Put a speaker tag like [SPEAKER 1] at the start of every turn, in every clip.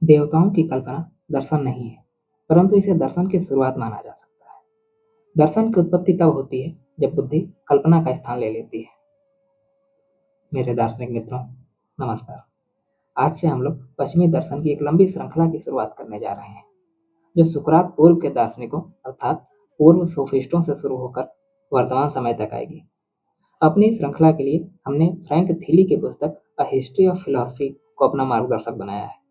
[SPEAKER 1] देवताओं की कल्पना दर्शन नहीं है, परंतु इसे दर्शन की शुरुआत माना जा सकता है। दर्शन की उत्पत्ति तब होती है जब बुद्धि कल्पना का स्थान ले लेती है। मेरे दार्शनिक मित्रों, नमस्कार। आज से हम लोग पश्चिमी दर्शन की एक लंबी श्रृंखला की शुरुआत करने जा रहे हैं, जो सुकरात पूर्व के दार्शनिकों अर्थात पूर्व सोफिस्टों से शुरू होकर वर्तमान समय तक आएगी। अपनी इस श्रृंखला के लिए हमने फ्रैंक थीली की पुस्तक अ हिस्ट्री ऑफ फिलॉसफी को अपना मार्गदर्शक बनाया है।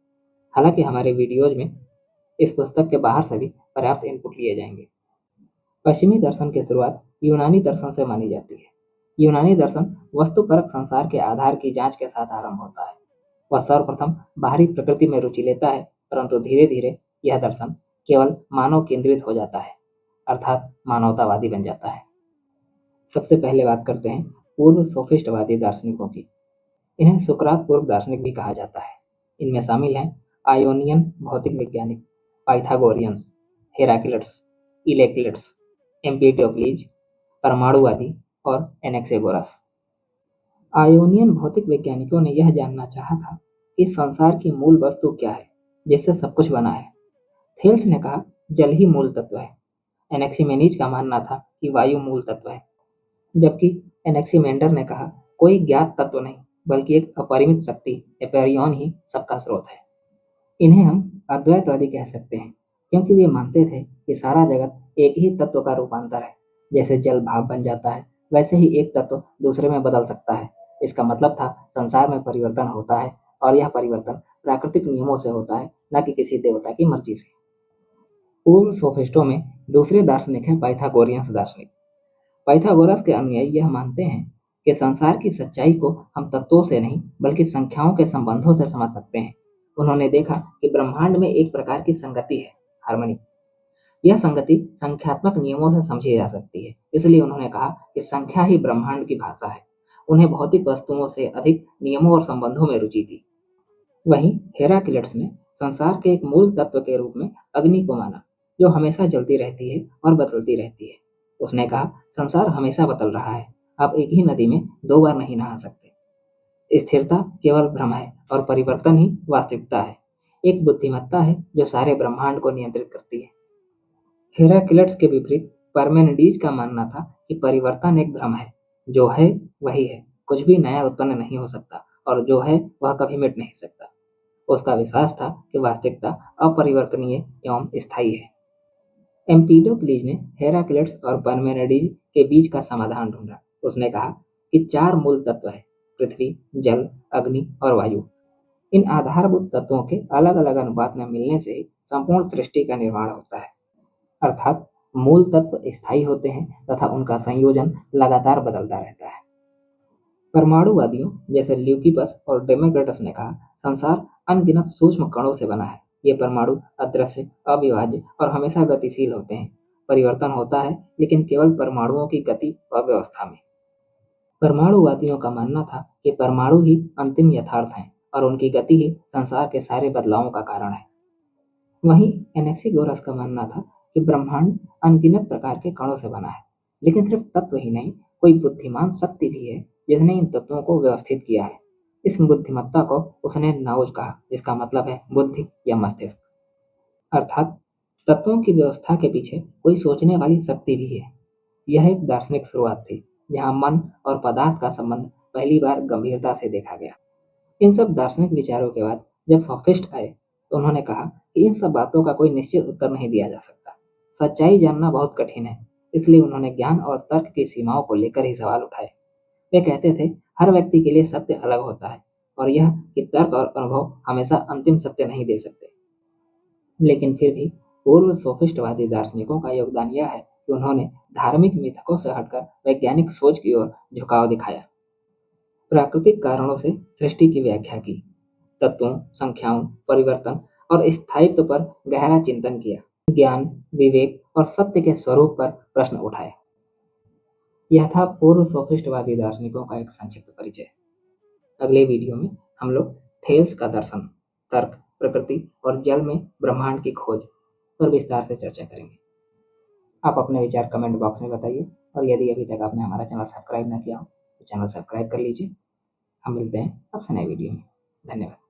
[SPEAKER 1] हालांकि हमारे वीडियोज में इस पुस्तक के बाहर से भी पर्याप्त इनपुट लिए जाएंगे। पश्चिमी दर्शन की शुरुआत यूनानी दर्शन से मानी जाती है। यूनानी दर्शन वस्तुपरक संसार के आधार की जांच के साथ आरंभ होता है। वह सर्वप्रथम बाहरी प्रकृति में रुचि लेता है, परंतु धीरे धीरे यह दर्शन केवल मानव केंद्रित हो जाता है, अर्थात मानवतावादी बन जाता है। सबसे पहले बात करते हैं पूर्व सोफिस्टवादी दार्शनिकों की। इन्हें सुकरात पूर्व दार्शनिक भी कहा जाता है। इनमें शामिल हैं आयोनियन भौतिक वैज्ञानिक, पाइथागोरियंस, हेराक्लिटस, इलेक्लिट्स, एम्पिडोक्लीज, परमाणुवादी और एनेक्सेगोरस। आयोनियन भौतिक वैज्ञानिकों ने यह जानना चाहा था कि संसार की मूल वस्तु क्या है जिससे सब कुछ बना है। थेल्स ने कहा जल ही मूल तत्व है। एनेक्सिमेनीज का मानना था कि वायु मूल तत्व है, जबकि एनेक्सिमेंडर ने कहा कोई ज्ञात तत्व नहीं बल्कि एक अपरिमित शक्ति एपेरियन ही सबका स्रोत है। इन्हें हम अद्वैतवादी कह सकते हैं, क्योंकि वे मानते थे कि सारा जगत एक ही तत्व का रूपांतर है। जैसे जल भाप बन जाता है, वैसे ही एक तत्व दूसरे में बदल सकता है। इसका मतलब था संसार में परिवर्तन होता है और यह परिवर्तन प्राकृतिक नियमों से होता है, न कि किसी देवता की मर्जी से। पूर्व सोफिस्टों में दूसरे दार्शनिक हैं पाइथागोरियंस दार्शनिक। पाइथागोरस के अनुयायी यह मानते हैं कि संसार की सच्चाई को हम तत्वों से नहीं बल्कि संख्याओं के संबंधों से समझ सकते हैं। उन्होंने देखा कि ब्रह्मांड में एक प्रकार की संगति है, हार्मनी। यह संगति संख्यात्मक नियमों से समझी जा सकती है, इसलिए उन्होंने कहा कि संख्या ही ब्रह्मांड की भाषा है। उन्हें भौतिक वस्तुओं से अधिक नियमों और संबंधों में रुचि थी। वहीं हेराक्लिटस ने संसार के एक मूल तत्व के रूप में अग्नि को माना, जो हमेशा जलती रहती है और बदलती रहती है। उसने कहा संसार हमेशा बदल रहा है, आप एक ही नदी में दो बार नहीं नहा सकते। स्थिरता केवल भ्रम है और परिवर्तन ही वास्तविकता है। एक बुद्धिमत्ता है जो सारे ब्रह्मांड को नियंत्रित करती है। हेराक्लिटस के विपरीत पार्मेनिडीज का मानना था कि परिवर्तन एक भ्रम है, जो है वही है, कुछ भी नया उत्पन्न नहीं हो सकता और जो है वह कभी मिट नहीं सकता। उसका विश्वास था कि वास्तविकता अपरिवर्तनीय एवं स्थायी है। एम्पिडोक्लीज ने हेराक्लिटस और पार्मेनिडीज के बीच का समाधान ढूंढा। उसने कहा कि चार मूल तत्व है, पृथ्वी, जल, अग्नि और वायु। इन आधारभूत तत्वों के अलग अलग अनुपात में मिलने से ही संपूर्ण सृष्टि का निर्माण होता है। अर्थात मूल तत्व स्थायी होते हैं तथा उनका संयोजन लगातार बदलता रहता है। परमाणुवादियों जैसे ल्यूकिपस और डेमोक्रिटस ने कहा संसार अनगिनत सूक्ष्म कणों से बना है। ये परमाणु अदृश्य, अविभाज्य और हमेशा गतिशील होते हैं। परिवर्तन होता है लेकिन केवल परमाणुओं की गति और व्यवस्था में। परमाणुवादियों का मानना था कि परमाणु ही अंतिम यथार्थ हैं और उनकी गति ही संसार के सारे बदलावों का कारण है। वहीं एनेक्सिगोरस का मानना था कि ब्रह्मांड अनगिनत प्रकार के कणों से बना है, लेकिन सिर्फ तत्व ही नहीं, कोई बुद्धिमान शक्ति भी है जिसने इन तत्वों को व्यवस्थित किया है। इस बुद्धिमत्ता को उसने नाउज कहा, जिसका मतलब है बुद्धि या मस्तिष्क। अर्थात तत्वों की व्यवस्था के पीछे कोई सोचने वाली शक्ति भी है। यह एक दार्शनिक शुरुआत थी जहां मन और पदार्थ का संबंध पहली बार गंभीरता से देखा गया। इन सब दार्शनिक विचारों के बाद जब सोफिस्ट आए तो उन्होंने कहा कि इन सब बातों का कोई निश्चित उत्तर नहीं दिया जा सकता। सच्चाई जानना बहुत कठिन है, इसलिए उन्होंने ज्ञान और तर्क की सीमाओं को लेकर ही सवाल उठाए। वे कहते थे हर व्यक्ति के लिए सत्य अलग होता है और यह कि तर्क और अनुभव हमेशा अंतिम सत्य नहीं दे सकते। लेकिन फिर भी पूर्व सोफिस्टवादी दार्शनिकों का योगदान यह है कि उन्होंने धार्मिक मिथकों से हटकर वैज्ञानिक सोच की ओर झुकाव दिखाया। प्राकृतिक कारणों से सृष्टि की व्याख्या की, तत्वों, संख्याओं, परिवर्तन और स्थायित्व पर गहरा चिंतन किया, ज्ञान, विवेक और सत्य के स्वरूप पर प्रश्न उठाए। यह था पूर्व सोफिस्टवादी दार्शनिकों का एक संक्षिप्त परिचय। अगले वीडियो में हम लोग थेल्स का दर्शन, तर्क, प्रकृति और जल में ब्रह्मांड की खोज पर विस्तार से चर्चा करेंगे। आप अपने विचार कमेंट बॉक्स में बताइए और यदि अभी तक आपने हमारा चैनल सब्सक्राइब न किया हो तो चैनल सब्सक्राइब कर लीजिए। हम मिलते हैं आपसे नए वीडियो में। धन्यवाद।